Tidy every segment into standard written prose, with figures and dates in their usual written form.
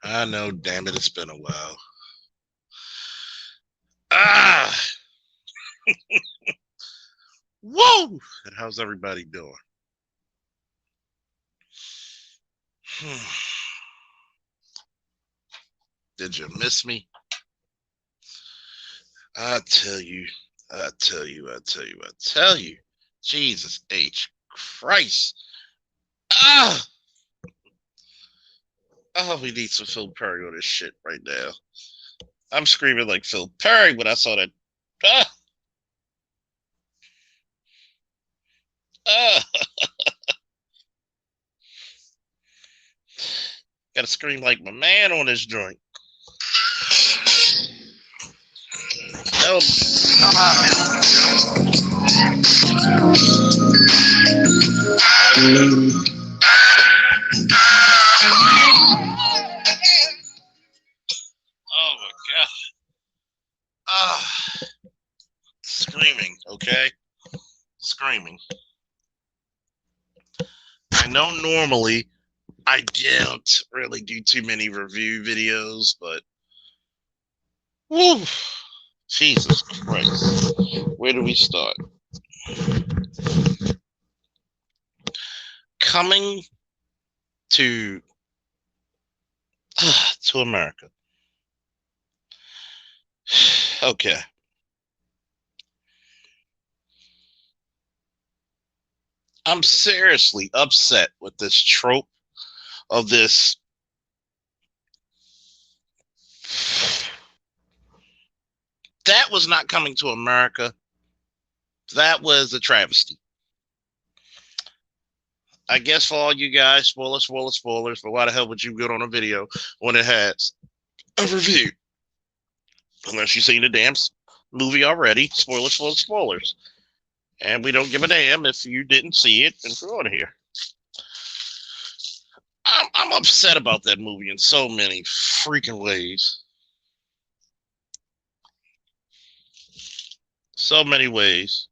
I know, damn it, it's been a while. Ah, whoa! And how's everybody doing? Did you miss me? I tell you, I tell you, I tell you, I tell you. Jesus H. Christ. Ah! Oh, we need some Phil Perry on this shit right now. I'm screaming like Phil Perry when I saw that. Ah! Ah! Gotta scream like my man on this joint. Oh, oh my God. Ah, screaming, okay? Screaming. I know normally I don't really do too many review videos, but whew, Jesus Christ. Where do we start? Coming to America. Okay. I'm seriously upset with this trope of this. That was not coming to America. That was a travesty. I guess for all you guys, spoilers, but why the hell would you go on a video when it has a review? Unless you've seen the damn movie already. Spoilers. And we don't give a damn if you didn't see it and you're on here. I'm upset about that movie in so many freaking ways. So many ways.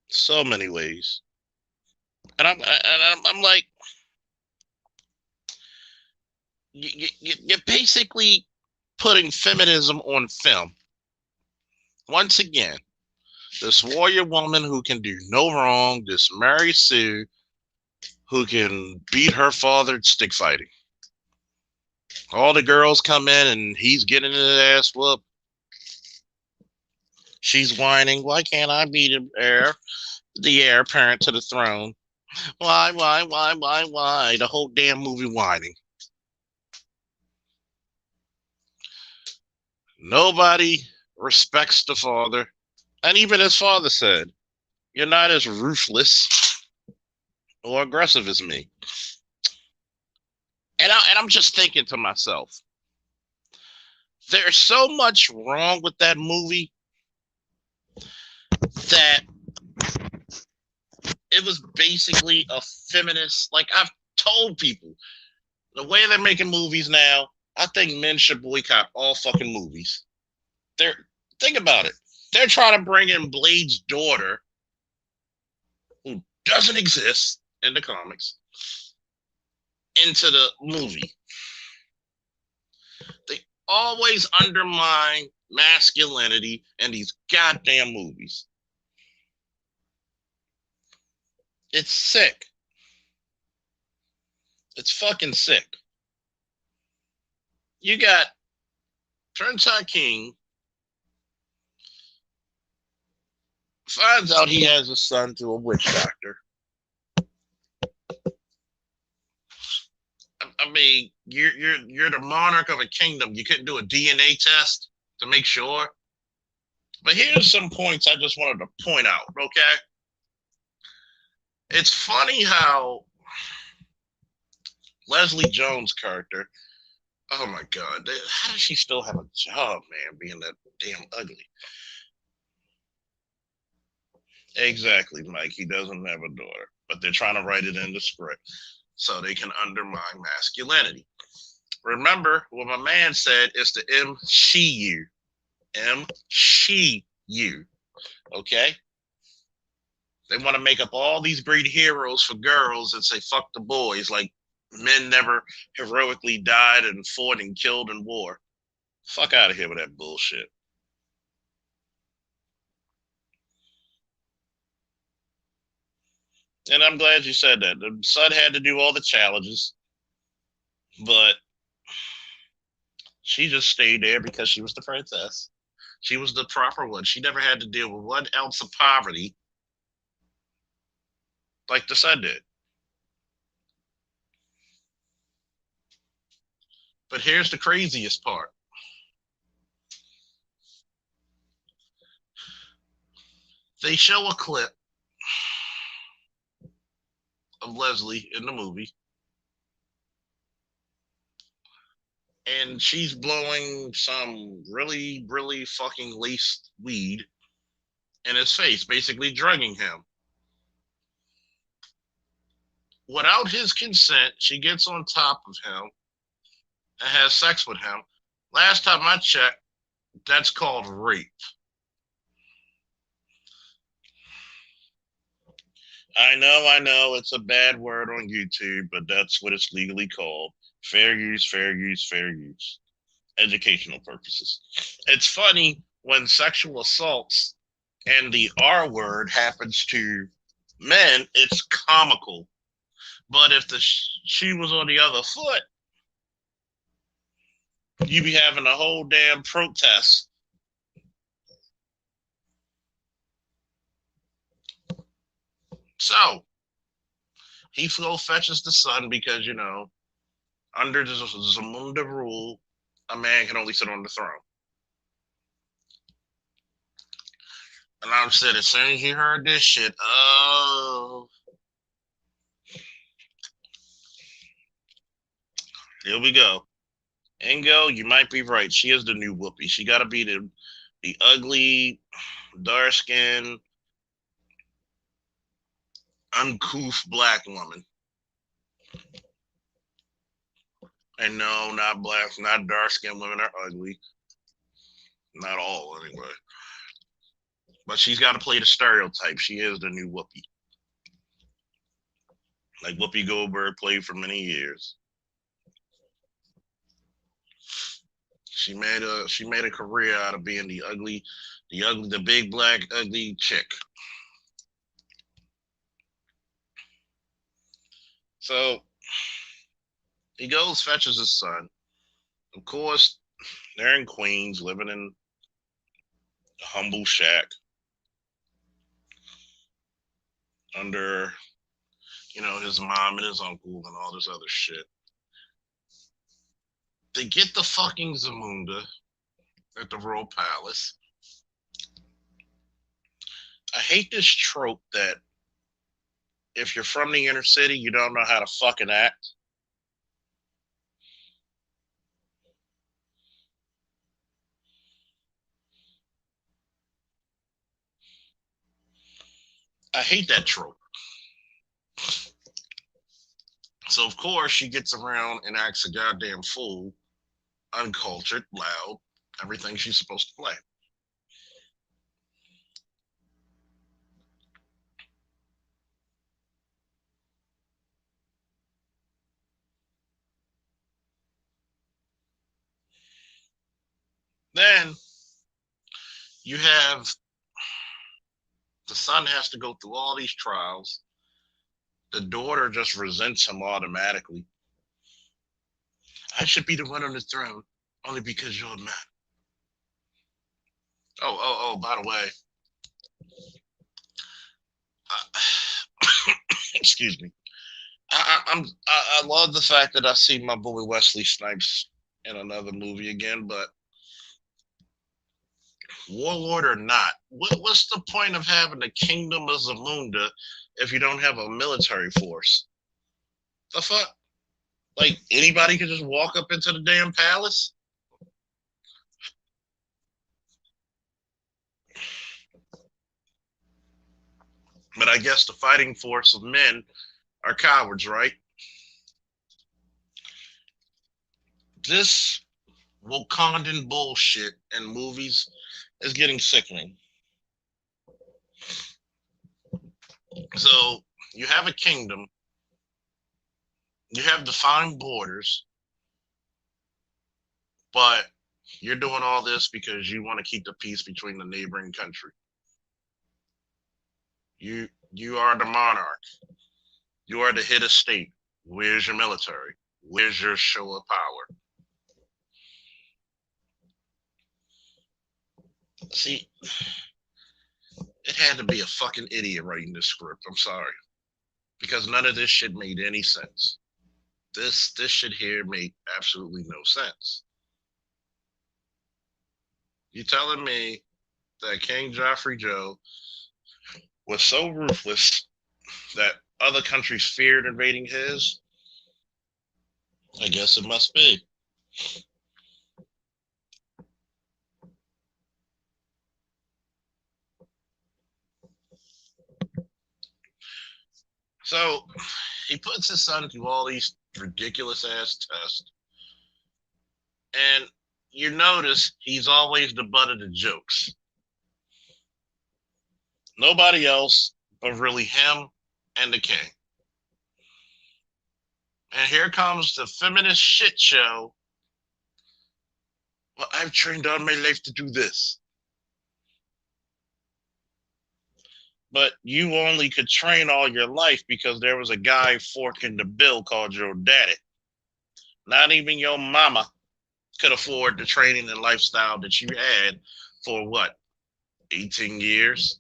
So many ways. And I'm like, you're basically putting feminism on film. Once again, this warrior woman who can do no wrong, this Mary Sue who can beat her father at stick fighting. All the girls come in and he's getting his ass whooped. She's whining, why can't I be the heir apparent to the throne? Why? The whole damn movie whining. Nobody respects the father. And even his father said, you're not as ruthless or aggressive as me. And I'm just thinking to myself, there's so much wrong with that movie that it was basically a feminist. Like I've told people, the way they're making movies now, I think men should boycott all fucking movies. They're Think about it. They're trying to bring in Blade's daughter, who doesn't exist in the comics, into the movie. They always undermine masculinity in these goddamn movies. It's sick. It's fucking sick. You got Prince King finds out he has a son to a witch doctor. I mean, you're the monarch of a kingdom. You couldn't do a DNA test to make sure. But here's some points I just wanted to point out. Okay, it's funny how Leslie Jones' character. Oh my God, how does she still have a job, man? Being that damn ugly. Exactly, Mike. He doesn't have a daughter, but they're trying to write it in the script so they can undermine masculinity. Remember what my man said, it's the M she you. M she you. Okay? They want to make up all these great heroes for girls and say fuck the boys, like men never heroically died and fought and killed in war. Fuck out of here with that bullshit. And I'm glad you said that. The son had to do all the challenges, but she just stayed there because she was the princess. She was the proper one. She never had to deal with 1 ounce of poverty like the son did. But here's the craziest part. They show a clip of Leslie in the movie, and she's blowing some really, really fucking laced weed in his face, basically drugging him. Without his consent, she gets on top of him and has sex with him. Last time I checked, that's called rape. I know, it's a bad word on YouTube, but that's what it's legally called. Fair use, fair use, fair use. Educational purposes. It's funny when sexual assaults and the R word happens to men, it's comical. But if the shoe was on the other foot, you'd be having a whole damn protest. So he flow fetches the son because, under the Zamunda rule, a man can only sit on the throne. And I said, as soon as he heard this shit, oh, here we go. Ingo, you might be right. She is the new Whoopi. She got to be the ugly, dark skinned, uncouth black woman. And no, not black, not dark skinned women are ugly. Not all, anyway. But she's got to play the stereotype. She is the new Whoopi. Like Whoopi Goldberg played for many years. She made a career out of being the big black ugly chick. So he goes, fetches his son. Of course, they're in Queens, living in a humble shack under, his mom and his uncle and all this other shit. They get the fucking Zamunda at the Royal Palace. I hate this trope that if you're from the inner city, you don't know how to fucking act. I hate that trope. So of course she gets around and acts a goddamn fool uncultured, loud, everything she's supposed to play. Then you have the son has to go through all these trials. The daughter just resents him automatically. I should be the one on the throne only because you're a man. Oh, by the way, excuse me. I love the fact that I see my boy Wesley Snipes in another movie again, but warlord or not, what's the point of having the kingdom of Zamunda if you don't have a military force? The fuck? Like anybody can just walk up into the damn palace? But I guess the fighting force of men are cowards, right? This Wakandan bullshit in movies is getting sickening. So you have a kingdom, you have defined borders, but you're doing all this because you want to keep the peace between the neighboring country. You are the monarch. You are the head of state. Where's your military? Where's your show of power? See, it had to be a fucking idiot writing this script. I'm sorry. Because none of this shit made any sense. This shit here made absolutely no sense. You telling me that King Joffrey Joe was so ruthless that other countries feared invading his? I guess it must be. So he puts his son through all these ridiculous ass tests, and you notice he's always the butt of the jokes. Nobody else but really him and the king. And here comes the feminist shit show. Well, I've trained all my life to do this. But you only could train all your life because there was a guy forking the bill called your daddy. Not even your mama could afford the training and lifestyle that you had for what, 18 years,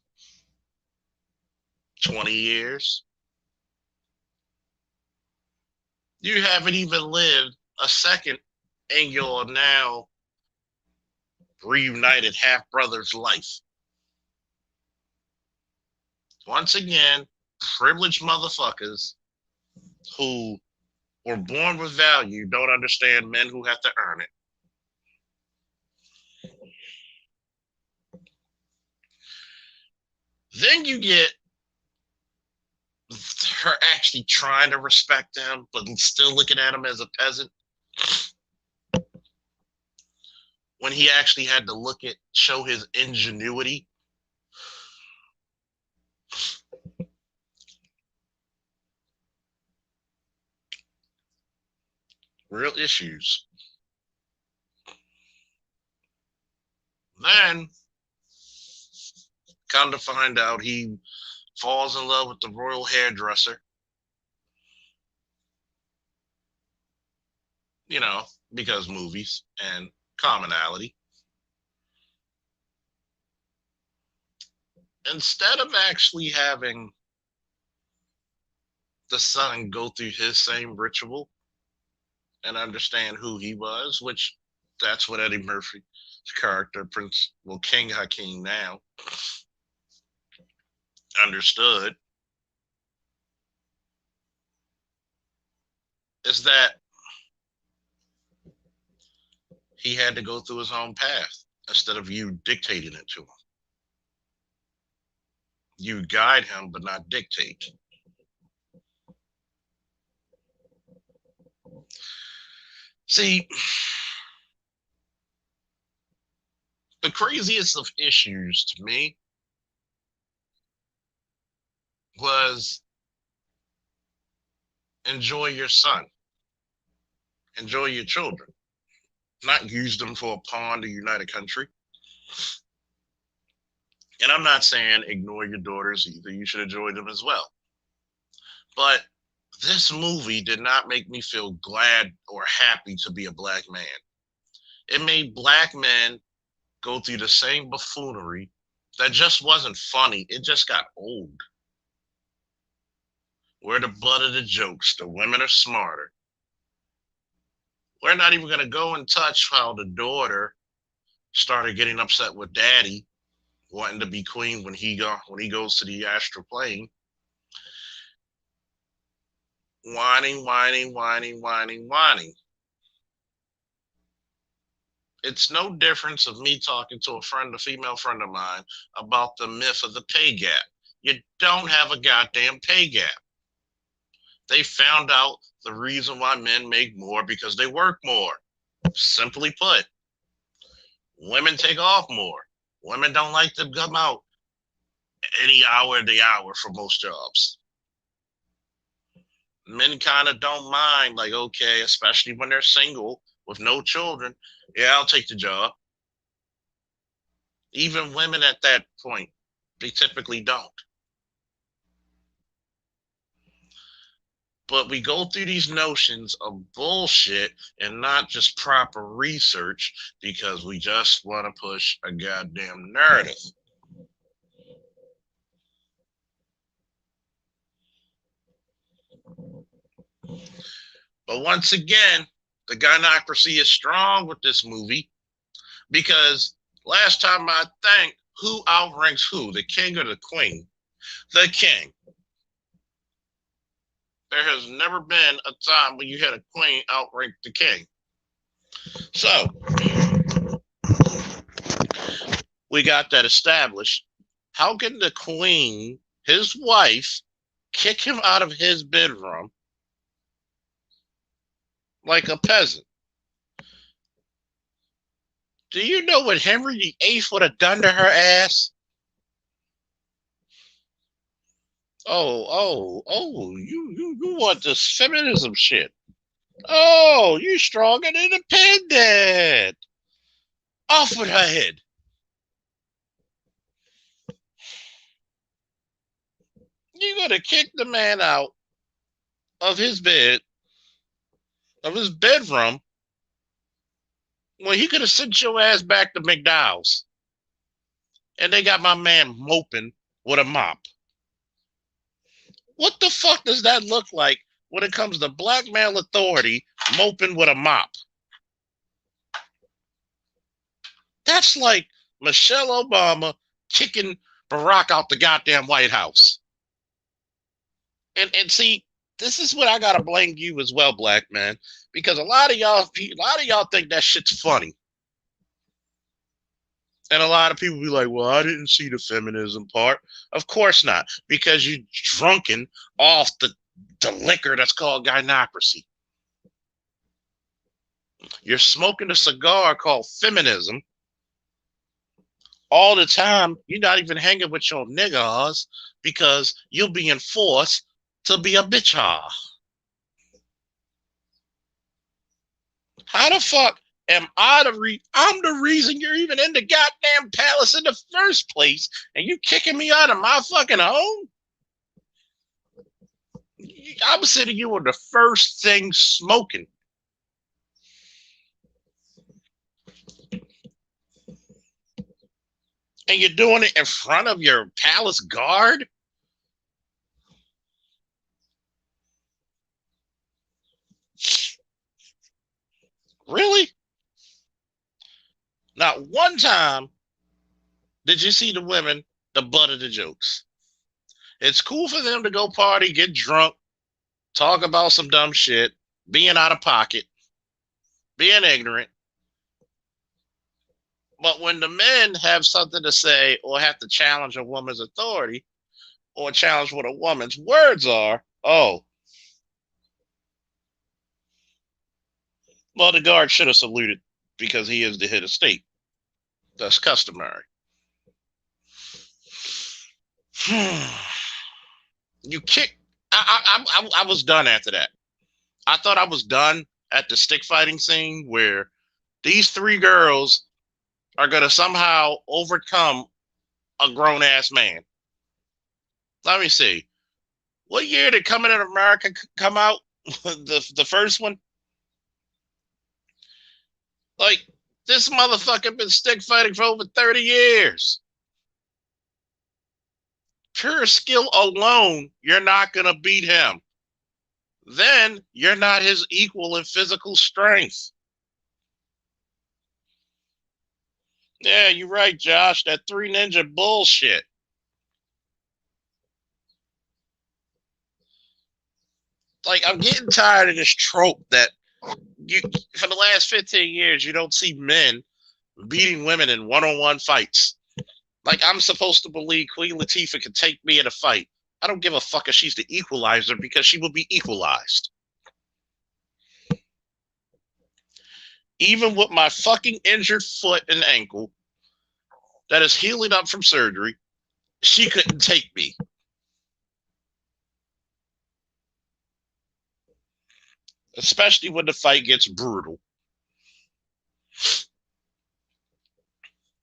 20 years? You haven't even lived a second in your now reunited half brother's life. Once again, privileged motherfuckers who were born with value don't understand men who have to earn it. Then you get her actually trying to respect him, but still looking at him as a peasant. When he actually had to show his ingenuity. Real issues. Then, come to find out, he falls in love with the royal hairdresser. You know, because movies and commonality. Instead of actually having the son go through his same ritual and understand who he was, which that's what Eddie Murphy's character, King Hakeem now, understood, is that he had to go through his own path instead of you dictating it to him. You guide him, but not dictate. See, craziest of issues to me was enjoy your son, enjoy your children, not use them for a pawn to unite a country. And I'm not saying ignore your daughters either. You should enjoy them as well. But this movie did not make me feel glad or happy to be a black man. It made black men go through the same buffoonery that just wasn't funny. It just got old. We're the butt of the jokes. The women are smarter. We're not even going to go and touch how the daughter started getting upset with daddy wanting to be queen when he goes to the astral plane. Whining, whining, whining, whining, whining. It's no difference of me talking to a female friend of mine, about the myth of the pay gap. You don't have a goddamn pay gap. They found out the reason why men make more because they work more. Simply put, women take off more. Women don't like to come out any hour of the hour for most jobs. Men kind of don't mind, like, okay, especially when they're single with no children. Yeah, I'll take the job. Even women at that point, they typically don't. But we go through these notions of bullshit and not just proper research because we just want to push a goddamn narrative. But once again, the gynocracy is strong with this movie because last time I think, who outranks who, the king or the queen? The king. There has never been a time when you had a queen outrank the king. So, we got that established. How can the queen, his wife, kick him out of his bedroom like a peasant? Do you know what Henry VIII would have done to her ass? You want this feminism shit. Oh, you strong and independent. Off with her head. You're gonna kick the man out of his bed, of his bedroom, when he could have sent your ass back to McDowell's. And they got my man moping with a mop. What the fuck does that look like when it comes to black male authority moping with a mop? That's like Michelle Obama kicking Barack out the goddamn White House. And see, this is what I gotta blame you as well, black man, because a lot of y'all think that shit's funny. And a lot of people be like, well, I didn't see the feminism part. Of course not, because you drunken off the liquor that's called gynocracy. You're smoking a cigar called feminism all the time. You're not even hanging with your niggas because you're being forced to be a bitch. How the fuck am I'm the reason you're even in the goddamn palace in the first place, and you kicking me out of my fucking home? I'm sitting you on the first thing smoking. And you're doing it in front of your palace guard? Really? Not one time did you see the women the butt of the jokes. It's cool for them to go party, get drunk, talk about some dumb shit, being out of pocket, being ignorant. But when the men have something to say or have to challenge a woman's authority or challenge what a woman's words are, oh, well, the guard should have saluted because he is the head of state. That's customary. You kick. I was done after that. I thought I was done at the stick fighting scene where these three girls are gonna somehow overcome a grown ass man. Let me see. What year did Coming to America come out? The first one. Like this motherfucker been stick fighting for over 30 years. Pure skill alone, you're not gonna beat him. Then you're not his equal in physical strength. Yeah, you're right, Josh. That three ninja bullshit. Like I'm getting tired of this trope that you for the last 15 years you don't see men beating women in one-on-one fights. Like I'm supposed to believe Queen Latifah can take me in a fight. I don't give a fuck if she's the equalizer because she will be equalized. Even with my fucking injured foot and ankle that is healing up from surgery, she couldn't take me. Especially when the fight gets brutal.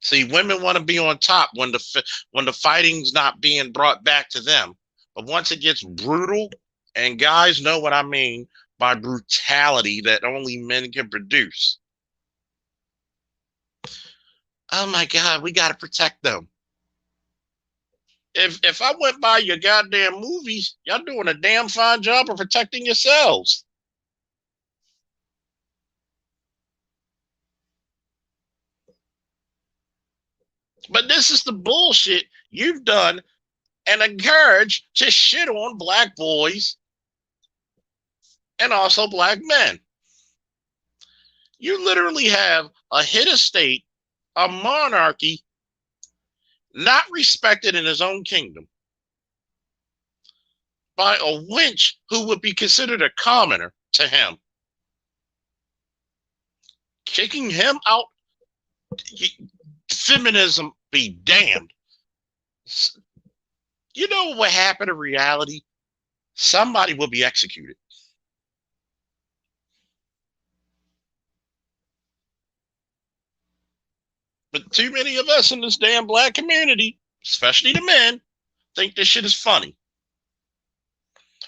See, women want to be on top when the fighting's not being brought back to them. But once it gets brutal, and guys know what I mean by brutality that only men can produce. Oh my God, we got to protect them. If I went by your goddamn movies, y'all doing a damn fine job of protecting yourselves. But this is the bullshit you've done and encouraged to shit on black boys and also black men. You literally have a hit estate, a monarchy, not respected in his own kingdom by a wench who would be considered a commoner to him. Kicking him out, feminism be damned. You know what would happen in reality? Somebody will be executed. But too many of us in this damn black community, especially the men, think this shit is funny.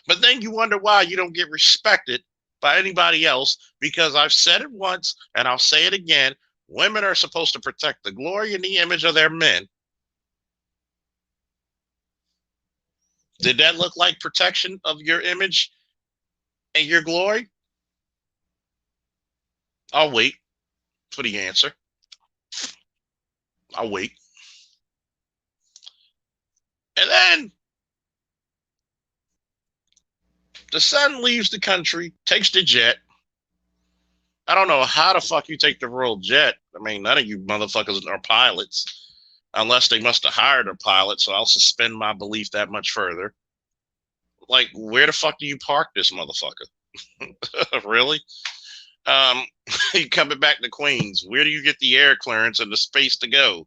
But then you wonder why you don't get respected by anybody else because I've said it once and I'll say it again. Women are supposed to protect the glory and the image of their men. Did that look like protection of your image and your glory? I'll wait for the answer. I'll wait. And then the son leaves the country, takes the jet. I don't know how the fuck you take the royal jet. I mean, none of you motherfuckers are pilots, unless they must have hired a pilot. So I'll suspend my belief that much further. Like, where the fuck do you park this motherfucker? Really? Um, you coming back to Queens? Where do you get the air clearance and the space to go?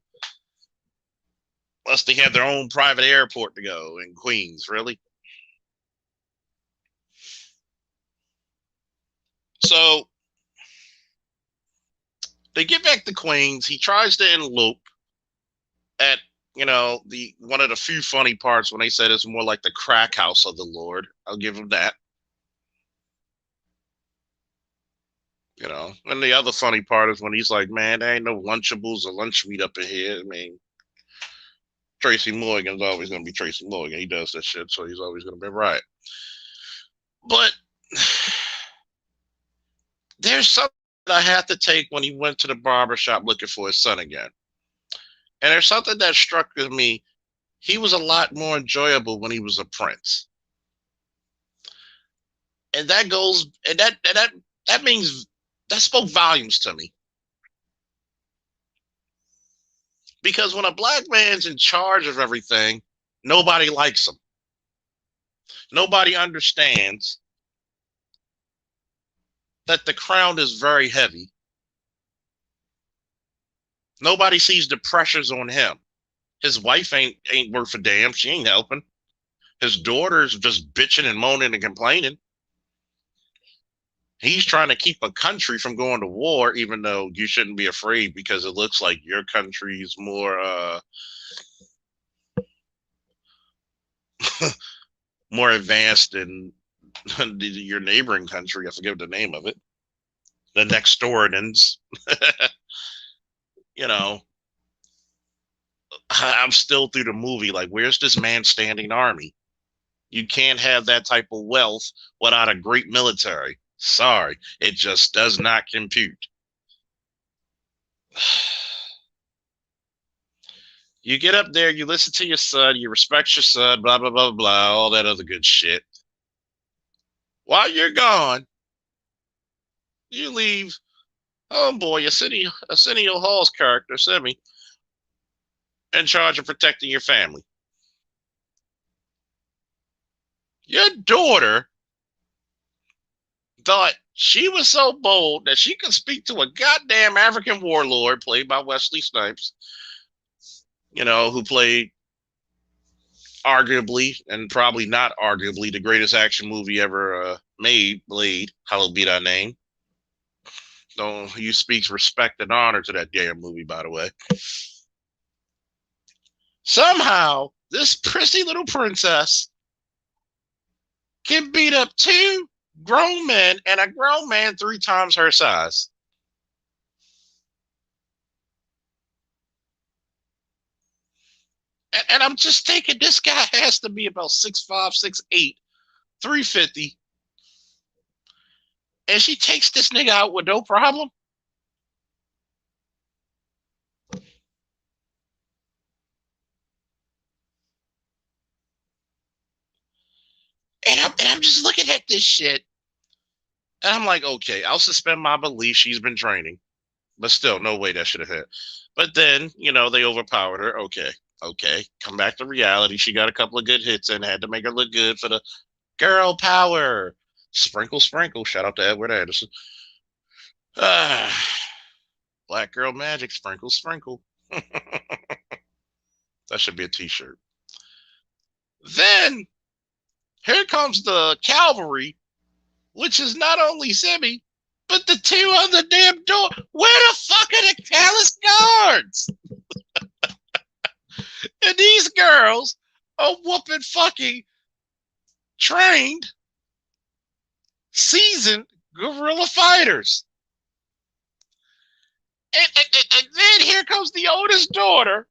Unless they have their own private airport to go in Queens, really? So they get back to Queens. He tries to elope at the one of the few funny parts when they said it's more like the crack house of the Lord. I'll give him that. And the other funny part is when he's like, "Man, there ain't no Lunchables or lunch meat up in here." I mean, Tracy Morgan's always gonna be Tracy Morgan. He does that shit, so he's always gonna be right. But there's something that I had to take when he went to the barber shop looking for his son again. And there's something that struck with me. He was a lot more enjoyable when he was a prince. And that goes and that means that spoke volumes to me. Because when a black man's in charge of everything, nobody likes him. Nobody understands that the crown is very heavy. Nobody sees the pressures on him. His wife ain't worth a damn. She ain't helping. His daughter's just bitching and moaning and complaining. He's trying to keep a country from going to war, even though you shouldn't be afraid because it looks like your country's more advanced than your neighboring country. I forget the name of it. The next Doradans. you know, I'm still through the movie. Like, where's this man standing army? You can't have that type of wealth without a great military. Sorry, it just does not compute. You get up there, you listen to your son, you respect your son, blah, blah, blah, blah, all that other good shit. While you're gone, you leave, oh boy, Arsenio Hall's character, Semi, in charge of protecting your family. Your daughter thought she was so bold that she could speak to a goddamn African warlord played by Wesley Snipes, who played arguably and probably not arguably the greatest action movie ever made, Blade, hallowed be thy name. So you speaks respect and honor to that damn movie, by the way. Somehow, this prissy little princess can beat up two grown men and a grown man 3 times her size. And I'm just thinking this guy has to be about 6'5", 6'8", 350. And she takes this nigga out with no problem. And I'm just looking at this shit. And I'm like, okay, I'll suspend my belief she's been training. But still, no way that should have hit. But then, they overpowered her. Okay. Come back to reality. She got a couple of good hits and had to make her look good for the girl power. Sprinkle, sprinkle. Shout out to Edward Anderson. Black girl magic. Sprinkle, sprinkle. That should be a t-shirt. Then, here comes the cavalry, which is not only Semi, but the two on the damn door. Where the fuck are the palace guards? And these girls are whooping fucking trained, seasoned guerrilla fighters. And then here comes the oldest daughter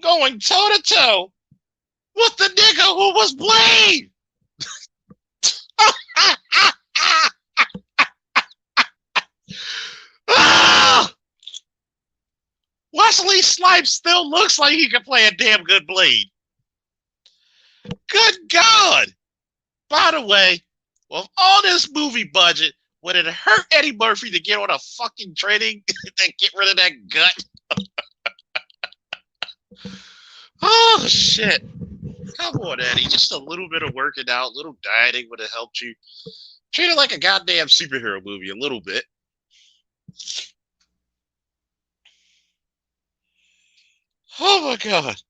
going toe to toe with the nigga who was Blade. Wesley Snipes still looks like he can play a damn good Blade. Good God. By the way, with all this movie budget, would it hurt Eddie Murphy to get on a fucking training and get rid of that gut? Oh, shit. Come on, Eddie. Just a little bit of working out, a little dieting would have helped you. Treat it like a goddamn superhero movie, a little bit. Oh, my God.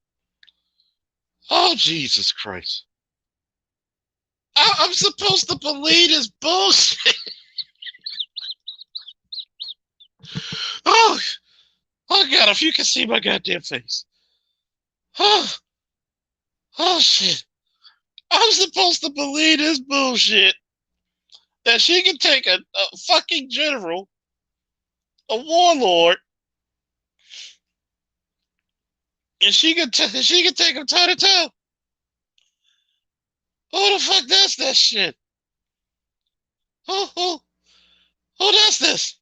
Oh, Jesus Christ. I'm supposed to believe this bullshit. Oh, God, if you can see my goddamn face. Oh, shit. I'm supposed to believe this bullshit that she can take a fucking general, a warlord, and she can take him toe to toe. Who the fuck does that shit? Who does this?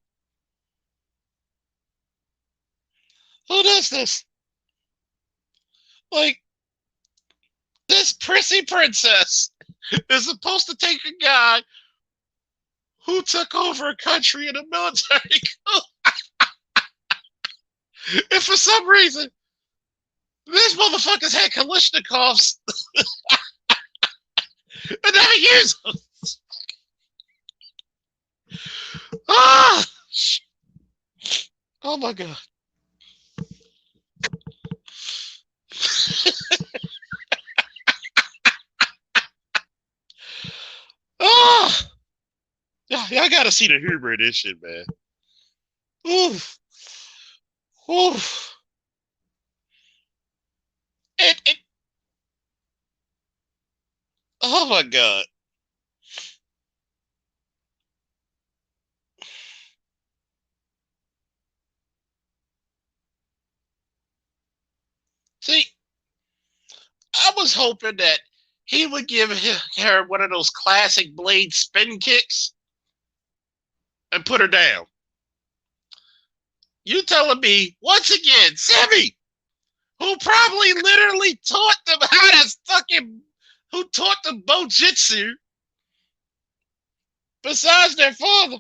Who does this? Like, this prissy princess is supposed to take a guy who took over a country in a military coup. And for some reason, these motherfuckers had Kalashnikovs and never used them. Oh, Oh my god. Oh, y'all gotta see the humor in this shit, man. Oof, oof. And oh my god. See, I was hoping that he would give her one of those classic blade spin kicks and put her down. You telling me once again, Sammy, who probably literally taught them how to fucking, who taught them bojitsu besides their father.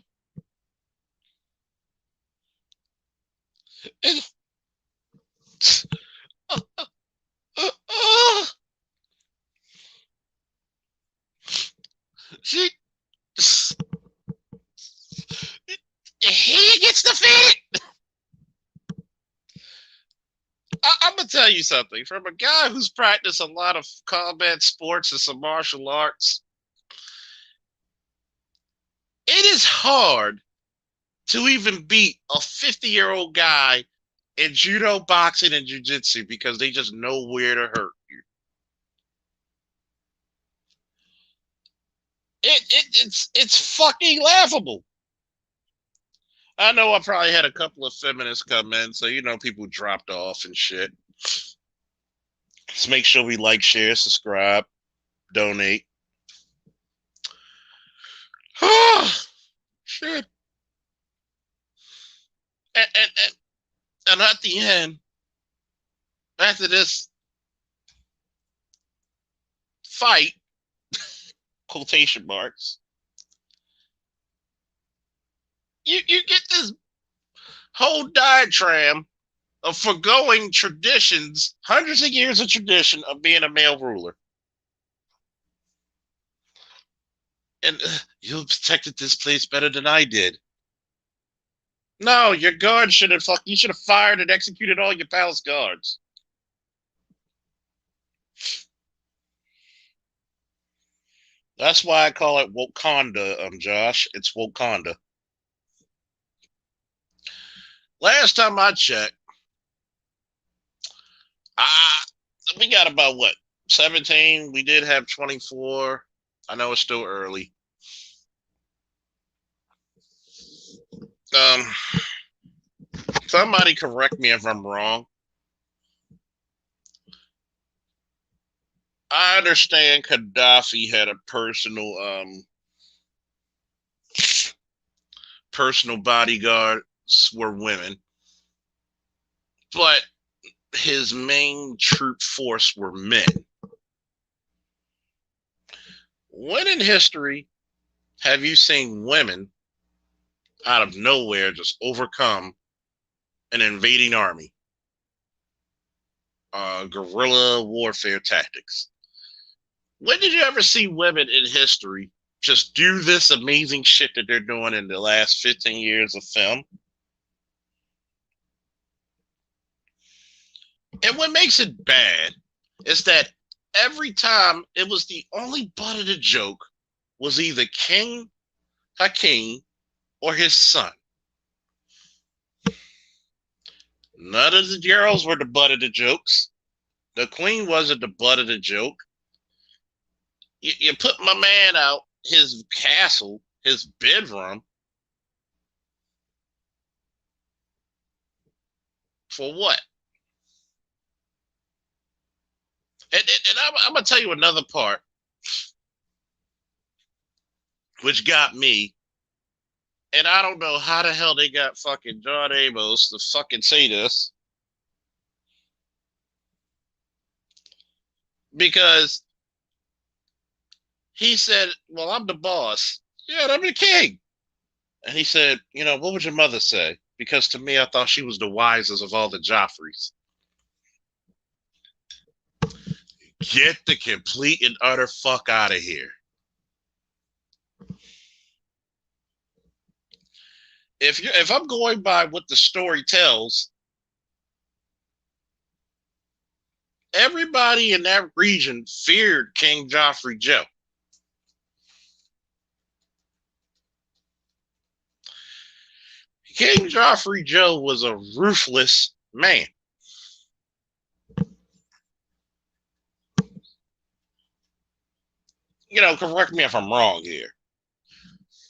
And, uh, she, he gets defeated. I'm gonna tell you something. From a guy who's practiced a lot of combat sports and some martial arts, it is hard to even beat a 50-year-old guy in judo, boxing, and jiu-jitsu because they just know where to hurt you. It's fucking laughable. I know I probably had a couple of feminists come in, so people dropped off and shit. Let's make sure we like, share, subscribe, donate. Shit. And at the end, after this fight, quotation marks, you get this whole diatribe of foregoing traditions, hundreds of years of tradition of being a male ruler. And you protected this place better than I did. No, your guard should have you should have fired and executed all your palace guards. That's why I call it Wakanda, Josh. It's Wakanda. Last time I checked, we got about what, 17? We did have 24. I know it's still early. Somebody correct me if I'm wrong. I understand Gaddafi had a personal bodyguards were women, but his main troop force were men. When in history have you seen women out of nowhere just overcome an invading army? Guerrilla warfare tactics. When did you ever see women in history just do this amazing shit that they're doing in the last 15 years of film? And what makes it bad is that every time it was the only butt of the joke was either King Hakim or his son. None of the girls were the butt of the jokes. The queen wasn't the butt of the joke. You put my man out his castle, his bedroom, for what? And I'm going to tell you another part, which got me. And I don't know how the hell they got fucking John Amos to fucking say this. Because he said, well, I'm the boss. Yeah, I'm the king. And he said, what would your mother say? Because to me, I thought she was the wisest of all the Joffreys. Get the complete and utter fuck out of here. If I'm going by what the story tells, everybody in that region feared King Joffrey Joe. King Joffrey Joe was a ruthless man. Correct me if I'm wrong here.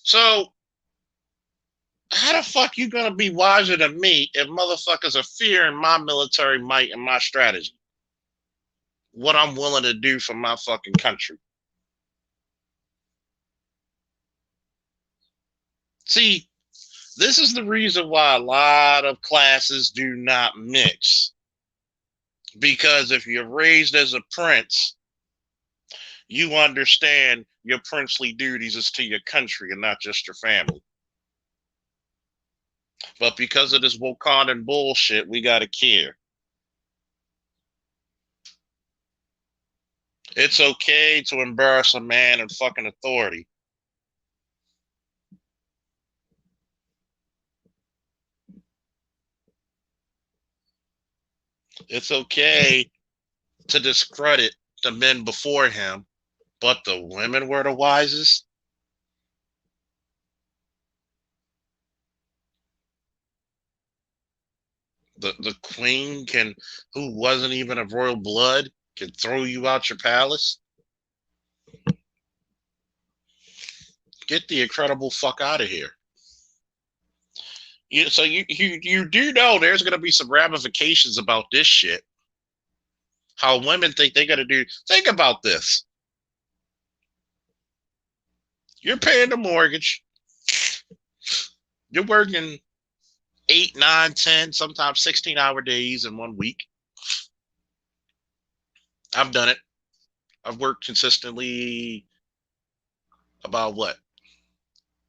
So how the fuck you gonna be wiser than me if motherfuckers are fearing my military might and my strategy? What I'm willing to do for my fucking country. See, this is the reason why a lot of classes do not mix. Because if you're raised as a prince, you understand your princely duties is to your country and not just your family. But because of this Wakandan bullshit, we gotta care. It's okay to embarrass a man in fucking authority. It's okay to discredit the men before him, but the women were the wisest. The queen can, who wasn't even of royal blood, can throw you out your palace. Get the incredible fuck out of here. So you do know there's gonna be some ramifications about this shit. How women think they gotta do. Think about this. You're paying the mortgage. You're working 8, 9, 10, sometimes 16-hour days in one week. I've done it. I've worked consistently about what?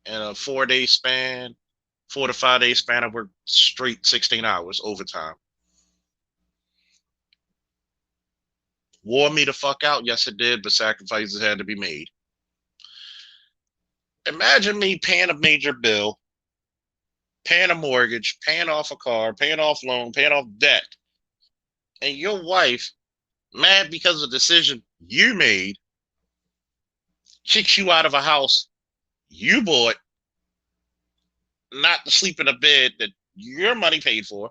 In a 4 day span, 4 to 5 day span, I worked straight 16 hours overtime. Wore me the fuck out? Yes, it did, but sacrifices had to be made. Imagine me paying a major bill, paying a mortgage, paying off a car, paying off loan, paying off debt, and your wife, mad because of the decision you made, kicks you out of a house you bought, not to sleep in a bed that your money paid for,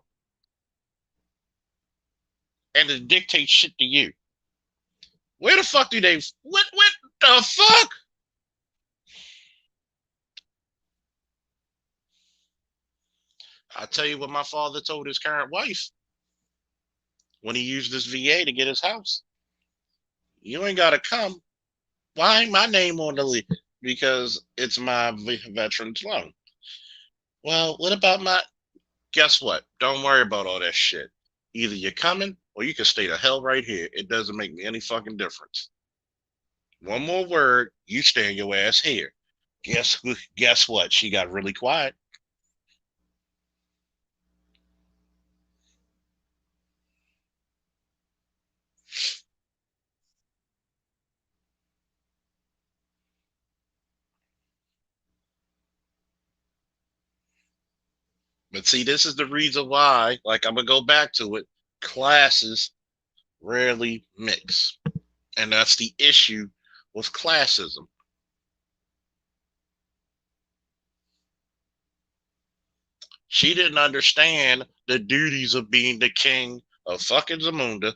and to dictate shit to you. Where the fuck do they? What the fuck? I tell you what my father told his current wife when he used this VA to get his house. You ain't gotta come. Why ain't my name on the list? Because it's my veteran's loan. Well, what about my? Guess what? Don't worry about all that shit. Either you're coming or you can stay the hell right here. It doesn't make me any fucking difference. One more word, you stand your ass here. Guess what? She got really quiet. But see, this is the reason why, like I'm gonna go back to it, classes rarely mix. And that's the issue with classism. She didn't understand the duties of being the king of fucking Zamunda,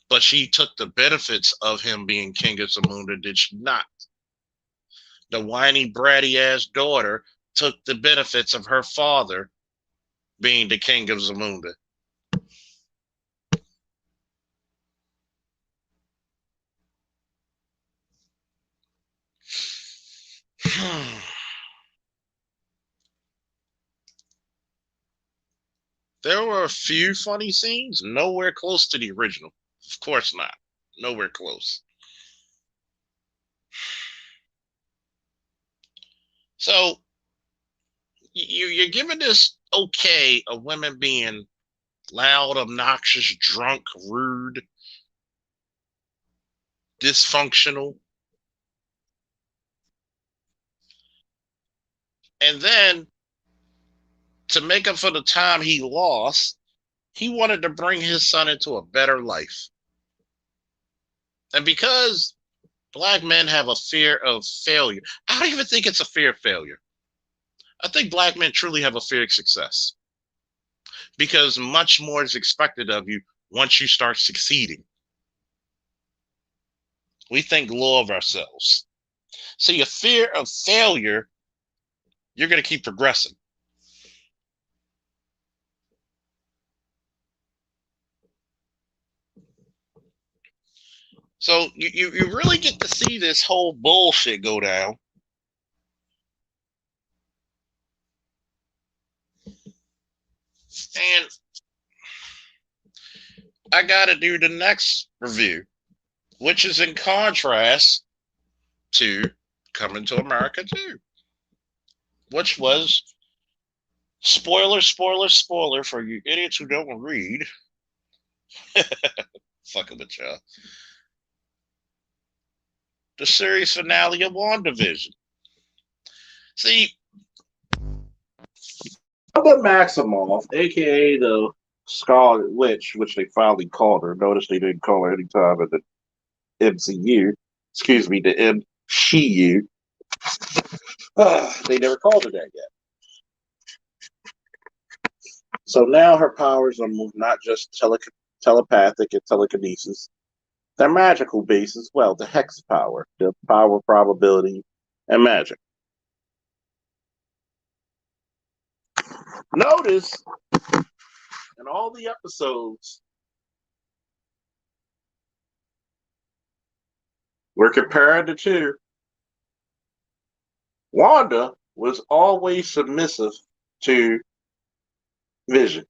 but she took the benefits of him being king of Zamunda, did she not? The whiny, bratty ass daughter took the benefits of her father being the king of Zamunda. There were a few funny scenes, nowhere close to the original. Of course not. Nowhere close. So you're giving this okay of women being loud, obnoxious, drunk, rude, dysfunctional, And then to make up for the time he lost, he wanted to bring his son into a better life. And because black men have a fear of failure, I don't even think it's a fear of failure. I think black men truly have a fear of success because much more is expected of you once you start succeeding. We think low of ourselves. So your fear of failure, you're going to keep progressing. So you really get to see this whole bullshit go down. And I got to do the next review, which is in contrast to Coming to America 2, which was spoiler, spoiler, spoiler for you idiots who don't read. Fucking with y'all. The series finale of WandaVision. See, Wanda Maximoff, aka the Scarlet Witch, which they finally called her. Notice they didn't call her any time in the MCU. Excuse me, the MCU. They never called her that yet. So now her powers are not just telepathic and telekinesis. They're magical based as well. The hex power, the power of probability, and magic. Notice in all the episodes, we're comparing the two. Wanda was always submissive to Vision.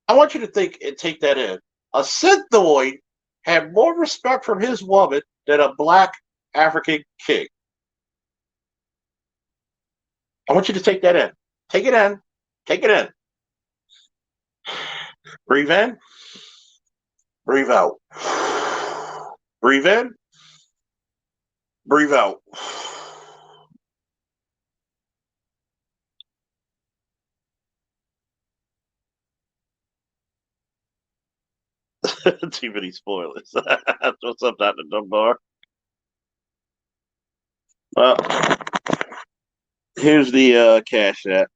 I want you to think and take that in. A Synthoid had more respect from his woman than a black African king. I want you to take that in. Take it in. Take it in. Breathe in. Breathe out. Breathe in. Breathe out. Too many spoilers. What's up, Dr. Dunbar? Well, here's the cash app.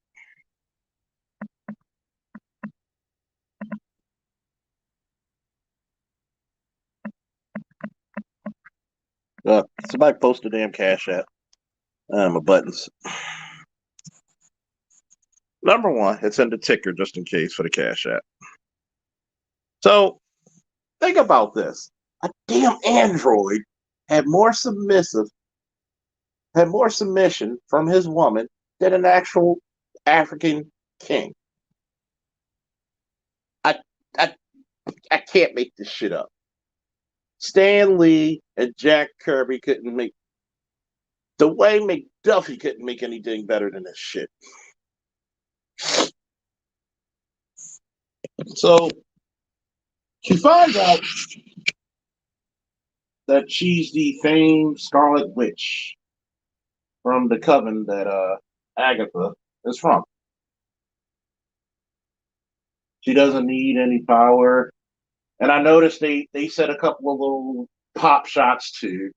Somebody post the damn cash app. My buttons. Number one, it's in the ticker just in case for the cash app. So think about this. A damn android had more submission from his woman than an actual African king. I I I can't make this shit up. Stan Lee and Jack Kirby couldn't make the way McDuffie couldn't make anything better than this shit. So she finds out that she's the famed Scarlet Witch from the coven that Agatha is from. She doesn't need any power. And I noticed they said a couple of little pop shots too.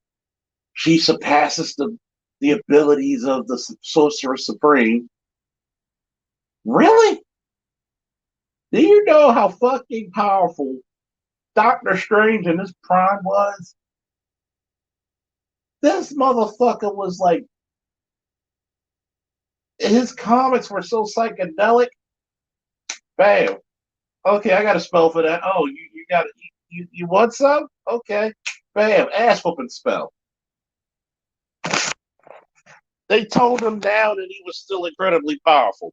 She surpasses the abilities of the Sorcerer Supreme. Really? Do you know how fucking powerful Doctor Strange in his prime was? This motherfucker was like, his comics were so psychedelic. Bam. Okay, I got a spell for that. Oh, you got you want some? Okay. Bam. Ass whooping spell. They toned him down and he was still incredibly powerful.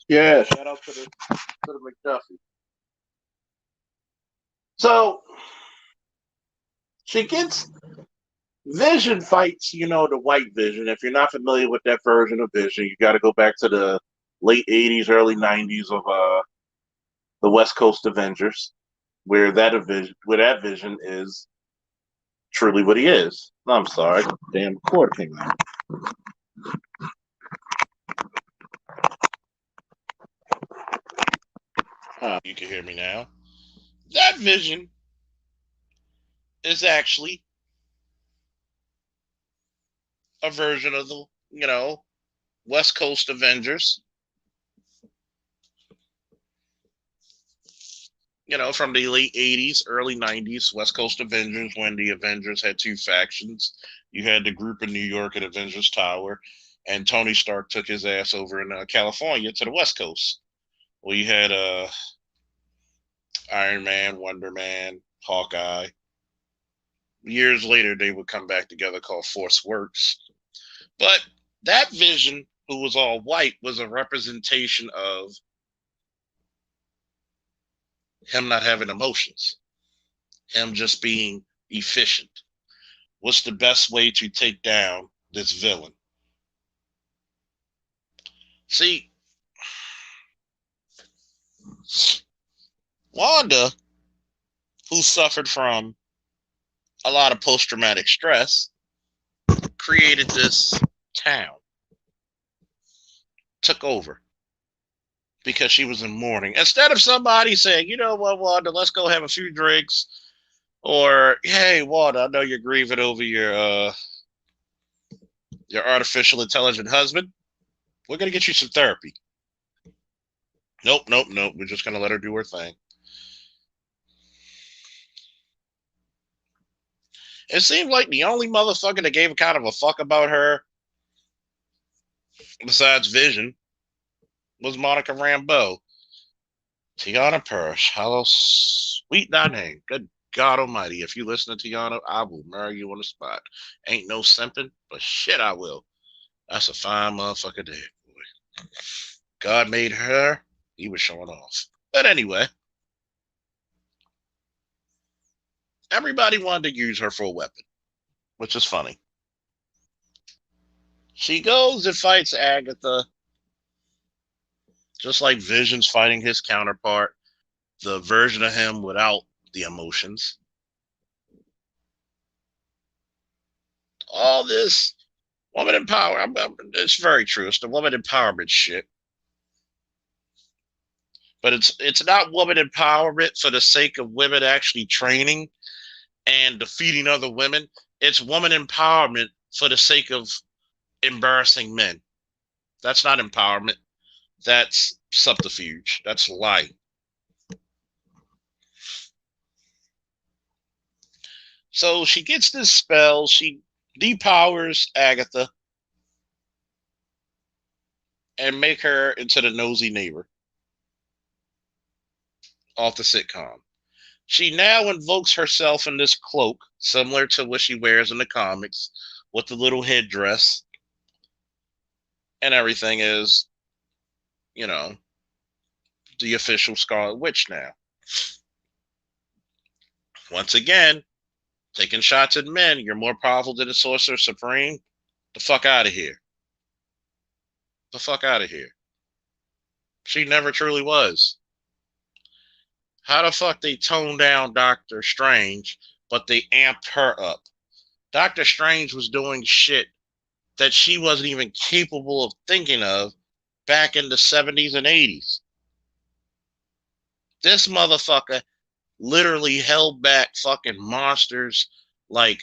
Yeah, shout out to the McDuffie. So she gets Vision fights, the white Vision. If you're not familiar with that version of Vision, you got to go back to the late '80s, early '90s of the West Coast Avengers, where that Vision is truly what he is. I'm sorry, damn cord came out. You can hear me now. That Vision is actually a version of the, West Coast Avengers, from the late 80s, early 90s, West Coast Avengers, when the Avengers had two factions. You had the group in New York at Avengers Tower, and Tony Stark took his ass over in California to the West Coast. Well, you had Iron Man, Wonder Man, Hawkeye. Years later, they would come back together called Force Works. But that Vision, who was all white, was a representation of him not having emotions, him just being efficient. What's the best way to take down this villain? See, Wanda, who suffered from a lot of post traumatic stress, created this town, took over because she was in mourning. Instead of somebody saying, you know what, Wanda, let's go have a few drinks, or hey, Wanda, I know you're grieving over your artificial intelligent husband. We're gonna get you some therapy. Nope, nope, nope. We're just gonna let her do her thing. It seemed like the only motherfucker that gave a kind of a fuck about her, besides Vision, was Monica Rambeau. Tiana Parrish, how sweet thy name. Good God Almighty. If you listen to Tiana, I will marry you on the spot. Ain't no simping, but shit, I will. That's a fine motherfucker there, boy. God made her. He was showing off. But anyway, everybody wanted to use her for a weapon, which is funny. She goes and fights Agatha, just like Vision's fighting his counterpart, the version of him without the emotions. All this woman empowerment, it's very true. It's the woman empowerment shit. But it's not woman empowerment for the sake of women actually training and defeating other women. It's woman empowerment for the sake of embarrassing men. That's not empowerment. That's subterfuge. That's lying. So she gets this spell. She depowers Agatha and make her into the nosy neighbor off the sitcom. She now invokes herself in this cloak, similar to what she wears in the comics, with the little headdress and everything is, you know, the official Scarlet Witch now. Once again, taking shots at men. You're more powerful than the Sorcerer Supreme. The fuck out of here. The fuck out of here. She never truly was. How the fuck they toned down Doctor Strange, but they amped her up? Doctor Strange was doing shit that she wasn't even capable of thinking of back in the 70s and 80s. This motherfucker literally held back fucking monsters like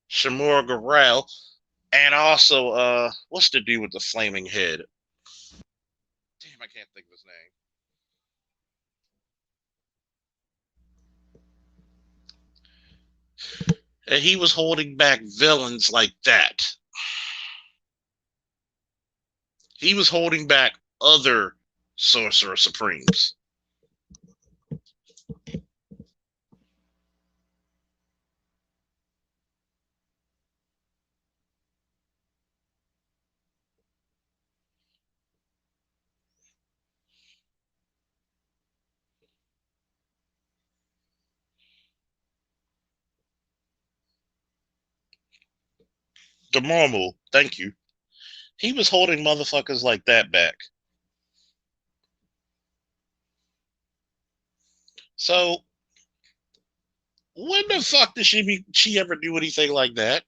Shamor Gorel and also what's the dude with the flaming head? Damn, I can't think of his name. And he was holding back villains like that. He was holding back other Sorcerer Supremes. The normal, thank you. He was holding motherfuckers like that back. So When the fuck did she ever do anything like that?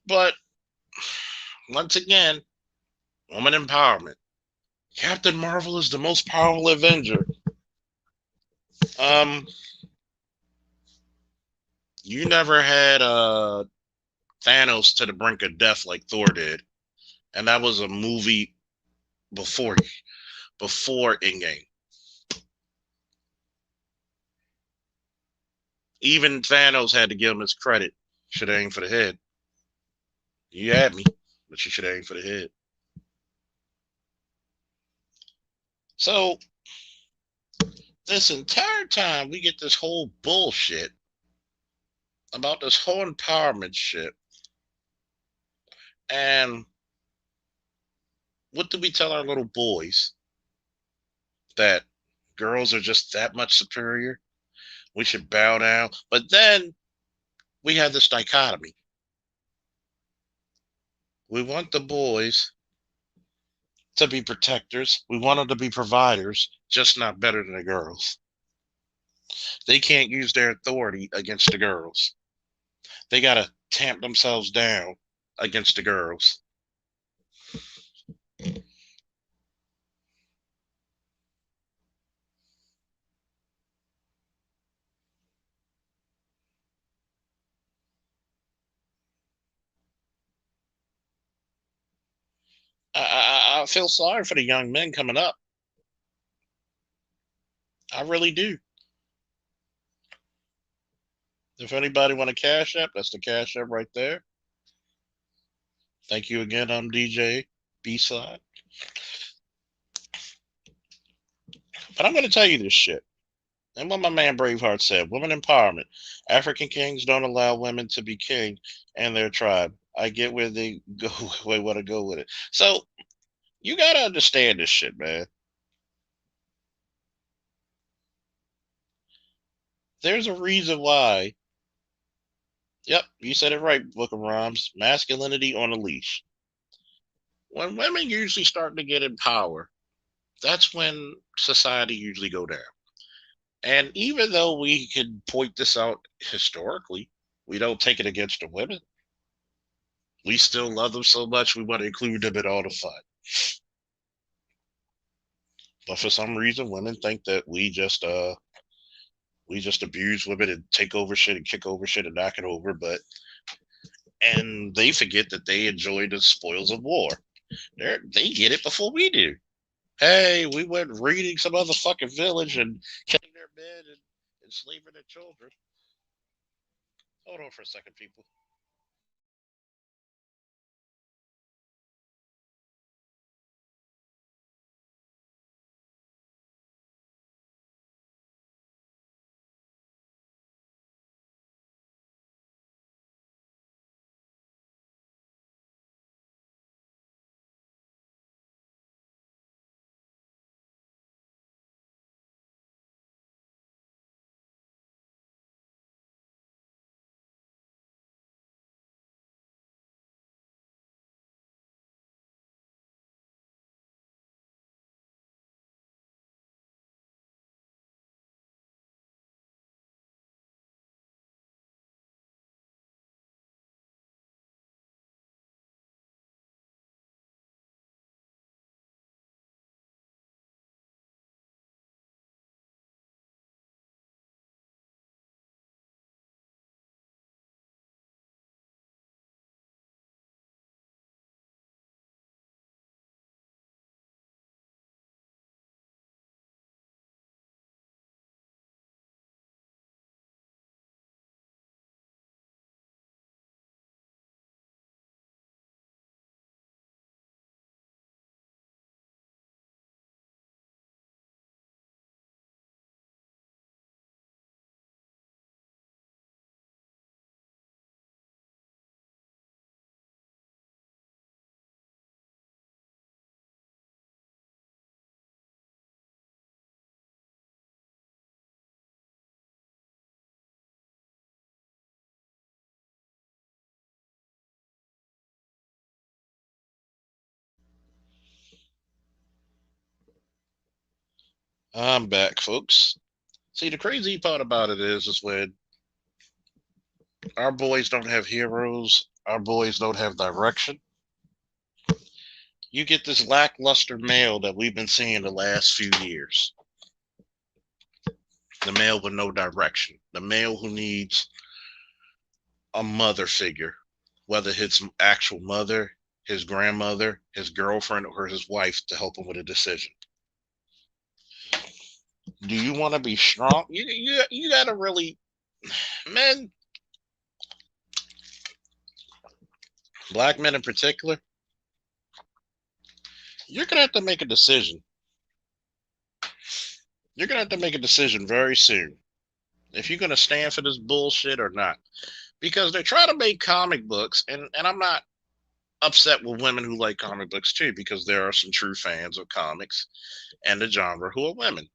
But once again, woman empowerment. Captain Marvel is the most powerful Avenger. Um, you never had Thanos to the brink of death like Thor did, and that was a movie before before Endgame. Even Thanos had to give him his credit. Should aim for the head. You had me, but you should aim for the head. So this entire time we get this whole bullshit about this whole empowerment shit. And what do we tell our little boys? That girls are just that much superior? We should bow down. But then we have this dichotomy. We want the boys to be protectors. We want them to be providers, just not better than the girls. They can't use their authority against the girls. They got to tamp themselves down against the girls. I feel sorry for the young men coming up. I really do. If anybody want a cash app, that's the cash app right there. Thank you again. I'm DJ B side. But I'm going to tell you this shit. And what my man Braveheart said, women empowerment. African kings don't allow women to be king and their tribe. I get where they go, where they want to go with it. So you got to understand this shit, man. There's a reason why. Yep, you said it right, Book of Rhymes. Masculinity on a leash. When women usually start to get in power, that's when society usually go down. And even though we can point this out historically, we don't take it against the women. We still love them so much we want to include them in all the fun. But for some reason, women think that we just abuse women and take over shit and kick over shit and knock it over, but and they forget that they enjoy the spoils of war. They get it before we do. Hey, we went raiding some other fucking village and killing their men and enslaving their children. Hold on for a second, people. I'm back, folks. See, the crazy part about it is when our boys don't have heroes, our boys don't have direction. You get this lackluster male that we've been seeing the last few years. The male with no direction. The male who needs a mother figure, whether his actual mother, his grandmother, his girlfriend, or his wife to help him with a decision. Do you want to be strong? You gotta really, men, black men in particular, you're gonna have to make a decision. You're gonna have to make a decision very soon if you're gonna stand for this bullshit or not. Because they're trying to make comic books, and I'm not upset with women who like comic books too, because there are some true fans of comics and the genre who are women.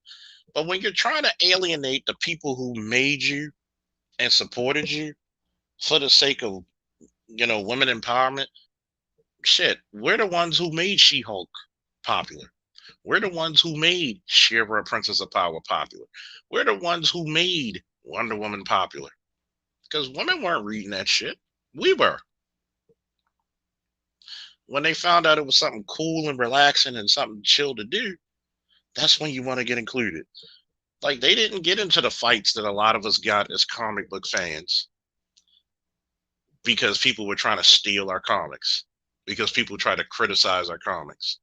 But when you're trying to alienate the people who made you and supported you for the sake of, women empowerment, shit, we're the ones who made She-Hulk popular. We're the ones who made She-Ra, Princess of Power popular. We're the ones who made Wonder Woman popular. Because women weren't reading that shit. We were. When they found out it was something cool and relaxing and something chill to do, that's when you want to get included. Like, they didn't get into the fights that a lot of us got as comic book fans because people were trying to steal our comics, because people tried to criticize our comics.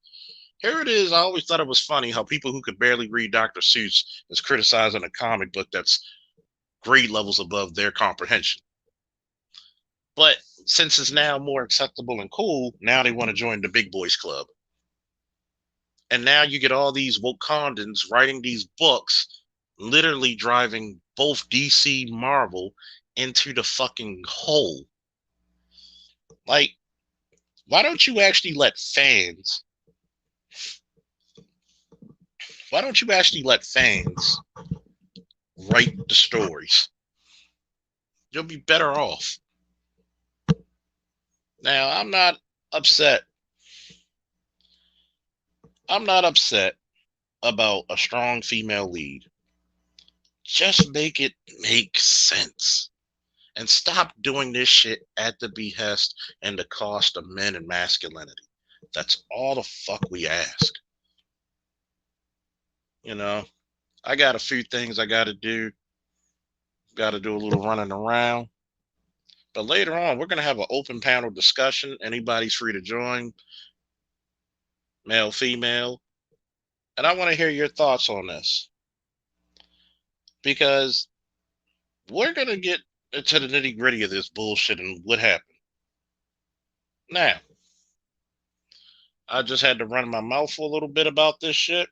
Here it is. I always thought it was funny how people who could barely read Dr. Seuss is criticizing a comic book that's grade levels above their comprehension. But since it's now more acceptable and cool, now they want to join the big boys club. And now you get all these Wakandans writing these books, literally driving both DC Marvel into the fucking hole. Like, why don't you actually let fans? Why don't you actually let fans write the stories? You'll be better off. Now, upset. I'm not upset about a strong female lead. Just make it make sense. And stop doing this shit at the behest and the cost of men and masculinity. That's all the fuck we ask. You know, I got a few things I got to do. Got to do a little running around. But later on, we're going to have an open panel discussion. Anybody's free to join, male, female. And I want to hear your thoughts on this because we're going to get into the nitty gritty of this bullshit and what happened. Now, I just had to run my mouth for a little bit about this shit.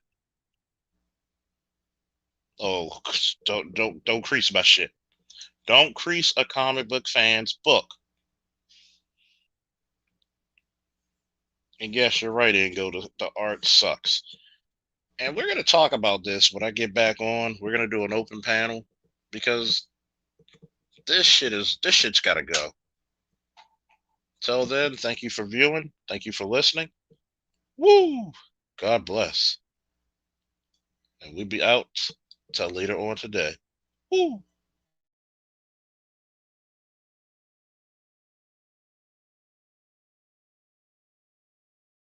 Oh, don't crease my shit. Don't crease a comic book fan's book. And yes, you're right, Ingo. The art sucks. And we're gonna talk about this when I get back on. We're gonna do an open panel because this shit's gotta go. Till then, thank you for viewing. Thank you for listening. Woo! God bless. And we'll be out till later on today. Woo!